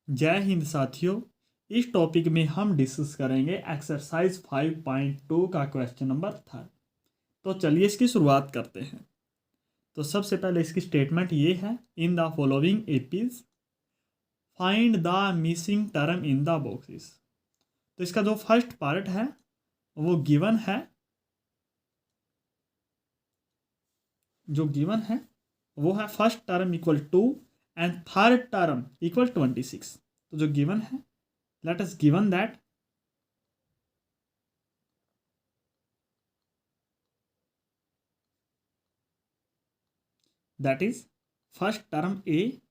जय हिंद साथियों। इस टॉपिक में हम डिस्कस करेंगे एक्सरसाइज 5.2 का क्वेश्चन नंबर 3। तो चलिए इसकी शुरुआत करते हैं। तो सबसे पहले इसकी स्टेटमेंट ये है, in the following APs find the missing term in the boxes. तो इसका जो फर्स्ट पार्ट है वो गिवन है, वो है first term equal 2 and third term equal 26। तो जो गिवन है, let us given that is first term A,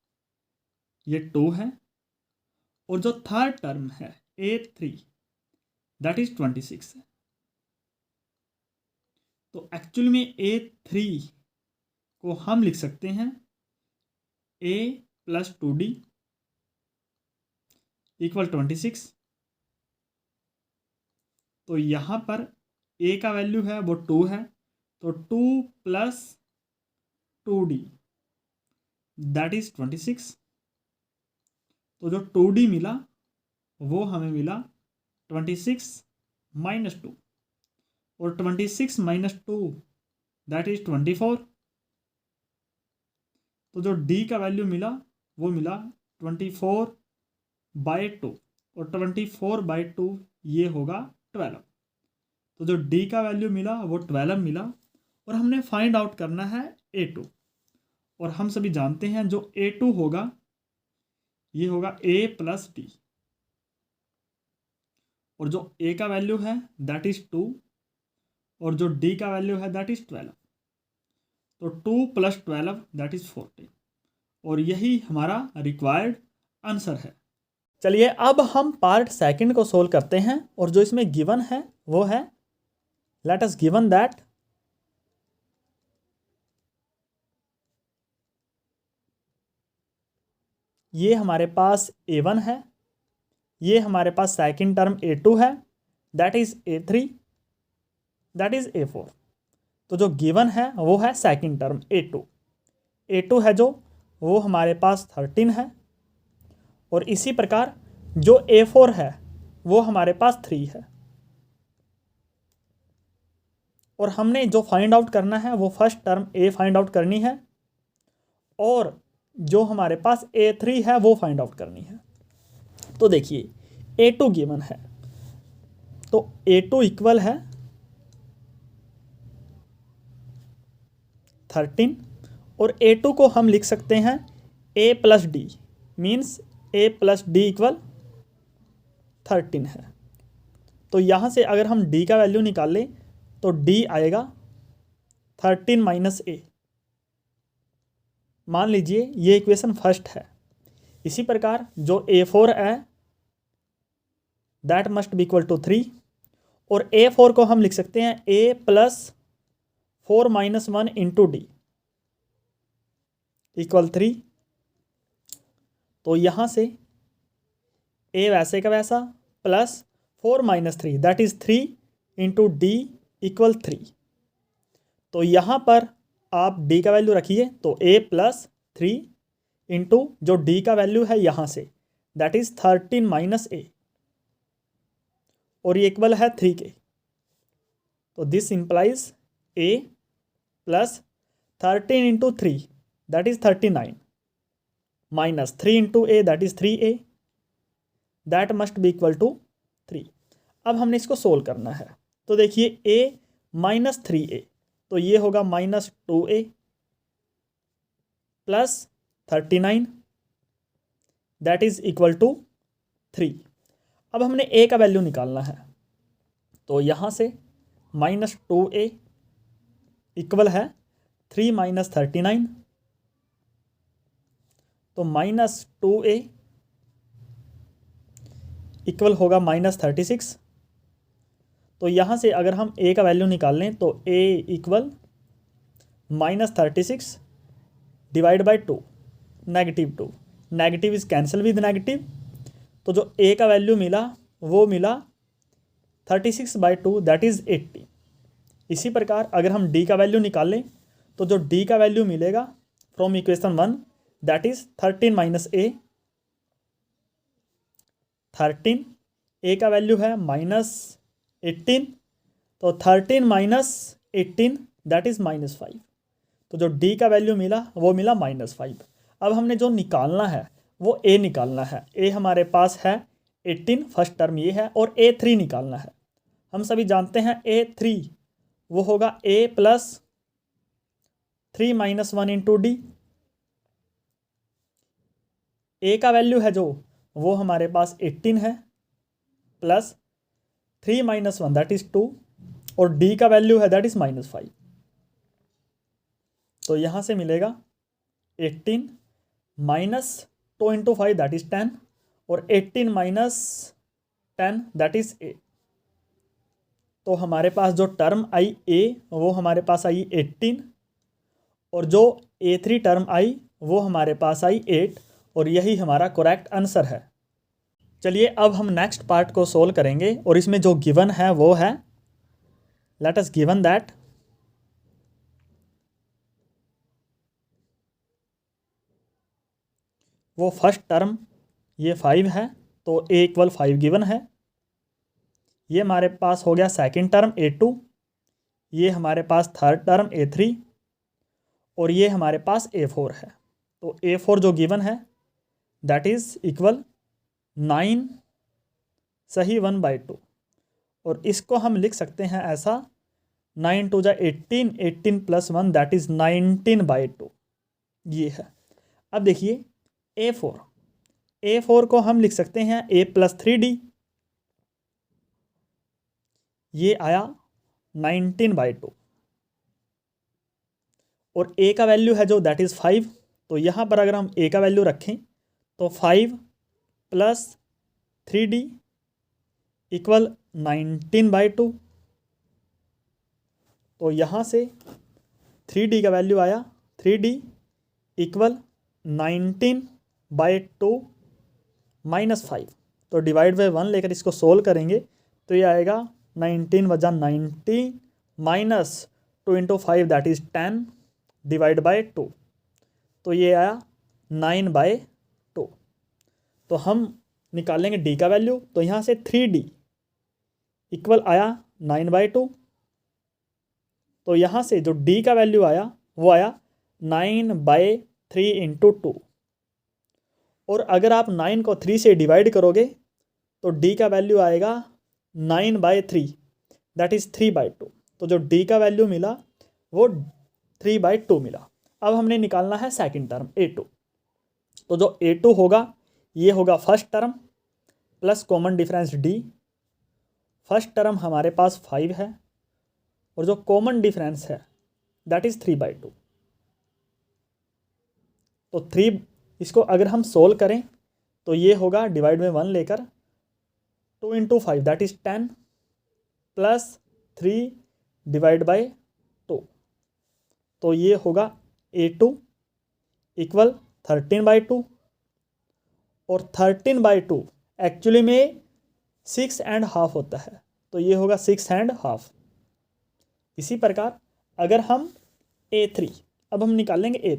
ये 2 है, और जो थर्ड टर्म है A3 दैट इज 26 है। तो एक्चुअली में A3 को हम लिख सकते हैं A प्लस 2D इक्वल 26। तो यहाँ पर A का वैल्यू है वो 2 है, तो 2 प्लस 2D दैट इज 26। तो जो 2D मिला वो हमें मिला 26 माइनस 2, और 26 माइनस 2 दैट इज 24। तो जो D का वैल्यू मिला वो मिला 24/2, और 24/2 ये होगा 12। तो जो D का वैल्यू मिला वो 12 मिला, और हमने फाइंड आउट करना है A2। और हम सभी जानते हैं जो A2 होगा ये होगा A प्लस D, और जो A का वैल्यू है दैट इज 2, और जो D का वैल्यू है दैट इज 12। तो 2 प्लस 12 दैट इज 14, और यही हमारा रिक्वायर्ड आंसर है। चलिए अब हम पार्ट सेकंड को सोल्व करते हैं, और जो इसमें गिवन है वो है, लेट अस गिवन दैट ये हमारे पास A1 है, ये हमारे पास सेकंड टर्म A2 है, that is A3, that is A4। तो जो गिवन है वो है सेकंड टर्म A2 है जो वो हमारे पास 13 है, और इसी प्रकार जो A4 है वो हमारे पास 3 है। और हमने जो फाइंड आउट करना है वो first term A find out करनी है, और जो हमारे पास A3 है वो फाइंड आउट करनी है। तो देखिए A2 गिवन है, तो A2 इक्वल है 13, और A2 को हम लिख सकते हैं A plus D, means A plus D equal 13 है। तो यहाँ से अगर हम D का वैल्यू निकाल लें तो D आएगा 13 माइनस A। मान लीजिए ये इक्वेशन फर्स्ट है। इसी प्रकार जो A4 है that must be equal to 3, और A4 को हम लिख सकते हैं A plus 4 minus 1 into D equal 3। तो यहाँ से A वैसे का वैसा plus 4 minus 3 that is 3 into D equal 3। तो यहाँ पर आप D का वैल्यू रखिए, तो A प्लस 3 इंटू जो D का वैल्यू है यहाँ say that is 13 minus A, और ये इक्वल है 3 के। तो this implies A plus 13 into 3 that is 39 minus 3 into A that is 3A, that must be equal to 3। अब हमने इसको सोल्व करना है। तो देखिए A माइनस 3A, तो ये होगा minus 2A plus 39 that is equal to 3। अब हमने A का वैल्यू निकालना है, तो यहाँ से माइनस 2A इक्वल है 3 माइनस 39, तो माइनस 2A इक्वल होगा माइनस 36। तो यहाँ से अगर हम A का वैल्यू निकाल लें तो A equal minus 36 divide by 2, negative 2, negative is cancel with negative. तो जो A का वैल्यू मिला वो मिला 36/2 दैट इज़ 80। इसी प्रकार अगर हम D का वैल्यू निकाल लें तो जो D का वैल्यू मिलेगा from equation 1 that is 13 minus A 13, ए का वैल्यू है -18, तो 13 - 18 दैट इज़ -5। तो जो डी का वैल्यू मिला वो मिला -5। अब हमने जो निकालना है वो ए निकालना है। ए हमारे पास है 18, फर्स्ट टर्म ये है, और A3 निकालना है। हम सभी जानते हैं A3 वो होगा A + 3 - 1 इंटू डी। ए का वैल्यू है जो वो हमारे पास 18 है, प्लस 3 - 1 दैट इज़ 2, और डी का वैल्यू है दैट इज़ -5। तो यहाँ से मिलेगा 18 - 2 इंटू 5 दैट इज़ 10, और 18 - 10 दैट इज़ 8। तो हमारे पास जो टर्म आई ए वो हमारे पास आई 18, और जो A3 टर्म आई वो हमारे पास आई 8, और यही हमारा करेक्ट आंसर है। चलिए अब हम नेक्स्ट पार्ट को सोल्व करेंगे, और इसमें जो गिवन है वो है, लेट अस गिवन दैट वो फर्स्ट टर्म ये 5 है, तो A = 5 गिवन है। ये हमारे पास हो गया सेकंड टर्म A2, ये हमारे पास थर्ड टर्म A3, और ये हमारे पास A4 है। तो A4 जो गिवन है दैट इज़ इक्वल 9, सही 1/2, और इसको हम लिख सकते हैं ऐसा 9 × 2 = 18, 18 + 1 दैट इज़ 19/2, ये है। अब देखिए A4 को हम लिख सकते हैं A + 3D, ये आया 19/2, और A का वैल्यू है जो दैट इज़ 5। तो यहाँ पर अगर हम A का वैल्यू रखें तो 5 + 3D = 19/2। तो यहाँ से 3D का वैल्यू आया 3D = 19/2 - 5। तो डिवाइड बाय 1 लेकर इसको सोल्व करेंगे तो ये आएगा 19 × 90 - 2 × 5 दैट इज़ 10 डिवाइड बाय 2। तो ये आया 9/2। तो हम निकालेंगे D का वैल्यू, तो यहाँ से 3D = आया 9/2। तो यहाँ से जो D का वैल्यू आया वो आया 9/3 × 2, और अगर आप 9 को 3 से डिवाइड करोगे तो D का वैल्यू आएगा 9/3 दैट इज़ 3/2। तो जो D का वैल्यू मिला वो 3/2 मिला। अब हमने निकालना है सेकंड टर्म A2। तो जो A2 होगा ये होगा first term plus common difference D। First term हमारे पास 5 है, और जो कॉमन डिफरेंस है दैट इज़ 3/2। तो 3 इसको अगर हम सोल्व करें तो ये होगा डिवाइड में 1 लेकर 2 × 5 that is 10 plus 3 divide by 2। तो ये होगा A2 = 13/2, और 13/2 एक्चुअली में 6.5 होता है, तो ये होगा 6.5। इसी प्रकार अगर हम A3, अब हम निकालेंगे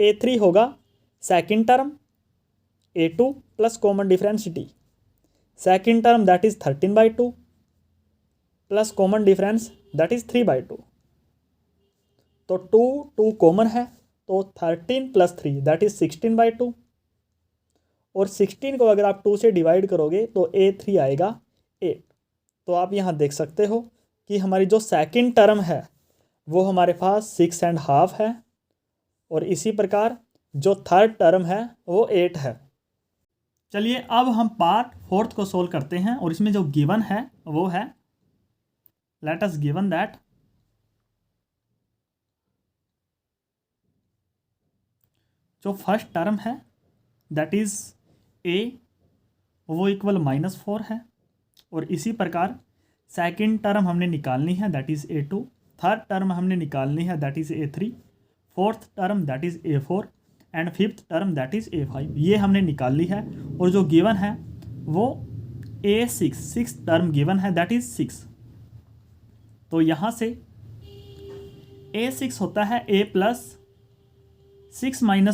A3 होगा second term A2 plus common difference D। Second term that is 13/2 plus common difference that is 3/2। तो 2 कॉमन है, तो 13 + 3 दैट इज़ 16/2, और 16 को अगर आप 2 से डिवाइड करोगे तो A3 आएगा 8। तो आप यहाँ देख सकते हो कि हमारी जो सेकंड टर्म है वो हमारे पास 6.5 है, और इसी प्रकार जो थर्ड टर्म है वो 8 है। चलिए अब हम पार्ट फोर्थ को सोल्व करते हैं, और इसमें जो गिवन है वो है, लेट अस गिवन दैट जो फर्स्ट टर्म है दैट इज़ A वो इक्वल -4 है, और इसी प्रकार सेकंड टर्म हमने निकालनी है that is A2, third term हमने निकालनी है that is A3, fourth term that is A4, and fifth term that is A5। ये हमने निकाल ली है, और जो गिवन है वो सिक्स टर्म गिवन है दैट इज़ 6। तो यहाँ से A6 होता है A + 6 - 1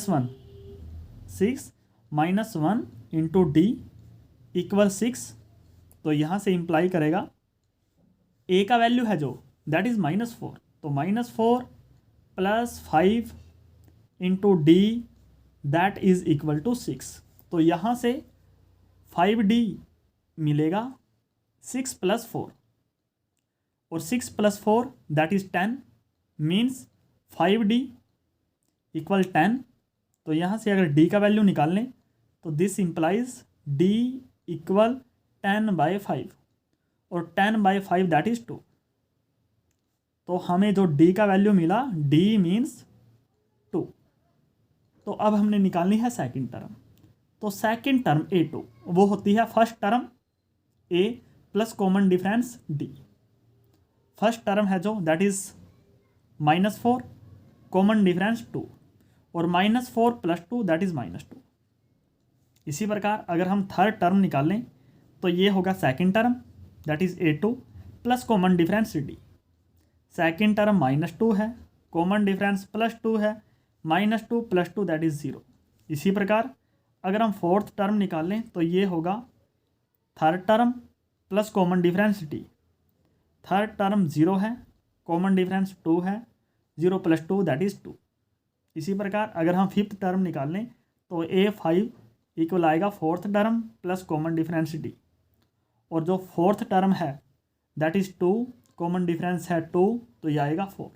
6 - 1 इंटू D इक्वल 6, तो यहाँ से इम्प्लाई करेगा ए का वैल्यू है जो दैट इज़ -4, तो -4 + 5 into D that is equal to 6। तो यहाँ से 5D मिलेगा 6 + 4, और 6 + 4 that is 10, means 5D equal 10। तो यहाँ से अगर D का वैल्यू निकाल लें तो दिस इम्प्लाइज D इक्वल 10/5, और 10/5 दैट इज़ 2। तो हमें जो D का वैल्यू मिला, D मीन्स 2। तो अब हमने निकालनी है सेकंड टर्म। तो सेकंड टर्म A2 वो होती है first term A plus common difference D। First term है जो दैट इज़ -4, कॉमन डिफरेंस 2, और -4 + 2 दैट इज़ -2। इसी प्रकार अगर हम थर्ड टर्म निकाल लें तो ये होगा second term that is A2 plus common difference D। Second term -2 है, कॉमन डिफरेंस +2 है, -2 + 2 दैट इज़ 0। इसी प्रकार अगर हम फोर्थ टर्म निकाल लें तो ये होगा third term plus common difference D। Third term 0 है, कॉमन डिफरेंस 2 है, 0 + 2 दैट इज़ 2। इसी प्रकार अगर हम फिफ्थ टर्म निकाल लें तो A5 इक्वल आएगा fourth term plus common difference D, और जो फोर्थ टर्म है दैट इज़ 2, कॉमन डिफरेंस है 2, तो ये आएगा 4।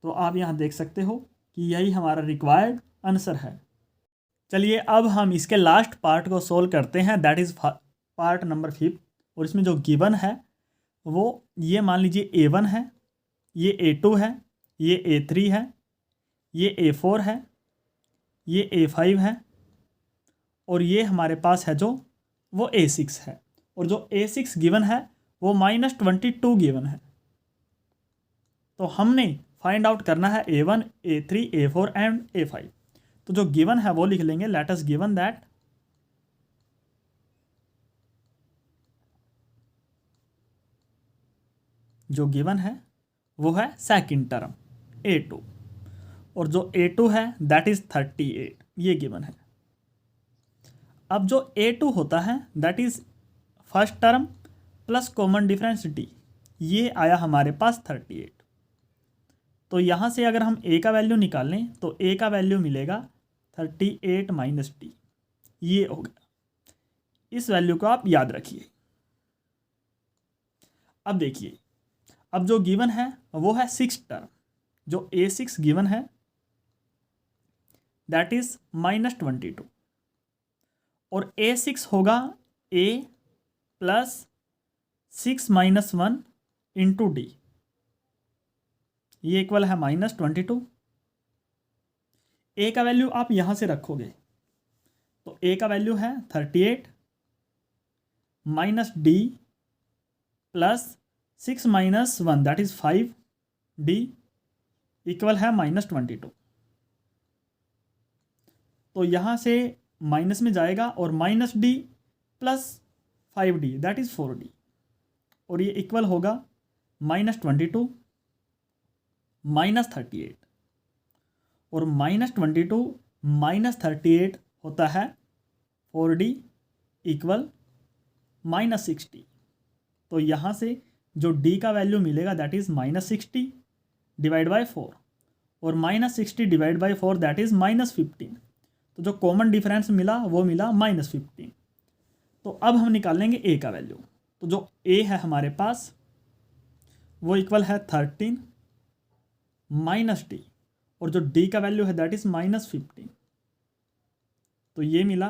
तो आप यहाँ देख सकते हो कि यही हमारा रिक्वायर्ड आंसर है। चलिए अब हम इसके लास्ट पार्ट को सोल्व करते हैं, दैट इज़ पार्ट नंबर 5। और इसमें जो गिवन है वो ये मान लीजिए A1 है, ये A2 है, ये A3 है, ये A4 है, ये A5 है, और ये हमारे पास है जो वो A6 है। और जो A6 गिवन है वो -22 गिवन है। तो हमने फाइंड आउट करना है A1, A3, A4 and A5। तो जो गिवन है वो लिख लेंगे, लेट अस गिवन दैट जो गिवन है वो है सेकंड टर्म A2, और जो A2 है दैट इज़ 38, ये गिवन है। अब जो A2 होता है that is first term plus common difference D, ये आया हमारे पास 38। तो यहाँ से अगर हम A का वैल्यू निकाल लें तो A का वैल्यू मिलेगा 38 - D, ये हो गया। इस वैल्यू को आप याद रखिए। अब देखिए, अब जो गिवन है वो है सिक्स टर्म, जो A6 गिवन है दैट इज -22, और A6 होगा A + 6 - 1 इंटू D, ये इक्वल है -22। A का वैल्यू आप यहाँ से रखोगे तो A का वैल्यू है 38 -D + 6 - 1 that is 5D equal है -22। तो यहाँ से माइनस में जाएगा और -D + 5D that is 4D, और ये इक्वल होगा -22 -38, और -22 - 38 होता है 4D इक्वल -60। तो यहाँ से जो D का वैल्यू मिलेगा दैट इज़ -60 / 4, और -60 / 4 दैट इज़ -15। तो जो कॉमन डिफरेंस मिला वो मिला -15। तो अब हम निकालेंगे A का वैल्यू। तो जो A है हमारे पास वो इक्वल है 13 -D, और जो D का वैल्यू है दैट इज़ -15। तो ये मिला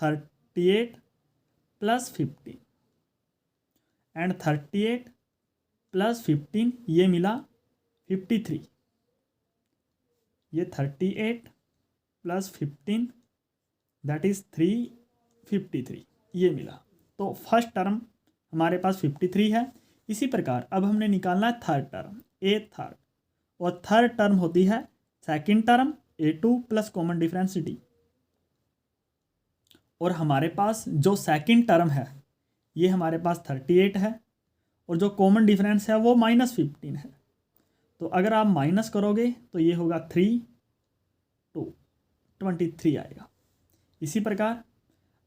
38 + 15, एंड 38 + 15 ये मिला 53। ये 38 + 15 दैट इज़ 353, ये मिला। तो फर्स्ट टर्म हमारे पास 53 है। इसी प्रकार अब हमने निकालना है थर्ड टर्म A थर्ड, और थर्ड टर्म होती है second term A2 plus common difference D। और हमारे पास जो सेकंड टर्म है ये हमारे पास 38 है, और जो कॉमन डिफरेंस है वो -15 है। तो अगर आप माइनस करोगे तो ये होगा 3 2 23 आएगा। इसी प्रकार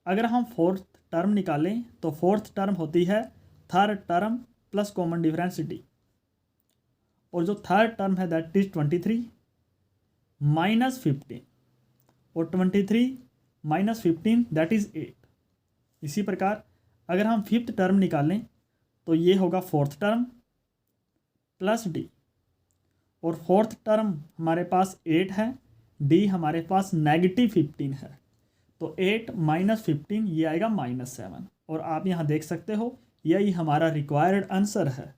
अगर हम फोर्थ टर्म निकालें तो फोर्थ टर्म होती है third term plus common difference D, और जो थर्ड टर्म है दैट इज 23 माइनस 15, और 23 माइनस 15 दैट इज 8। इसी प्रकार अगर हम फिफ्थ टर्म निकालें तो ये होगा फोर्थ टर्म प्लस डी, और फोर्थ टर्म हमारे पास 8 है, डी हमारे पास -15 है, तो 8 माइनस 15 ये आएगा -7। और आप यहाँ देख सकते हो यही हमारा रिक्वायर्ड आंसर है।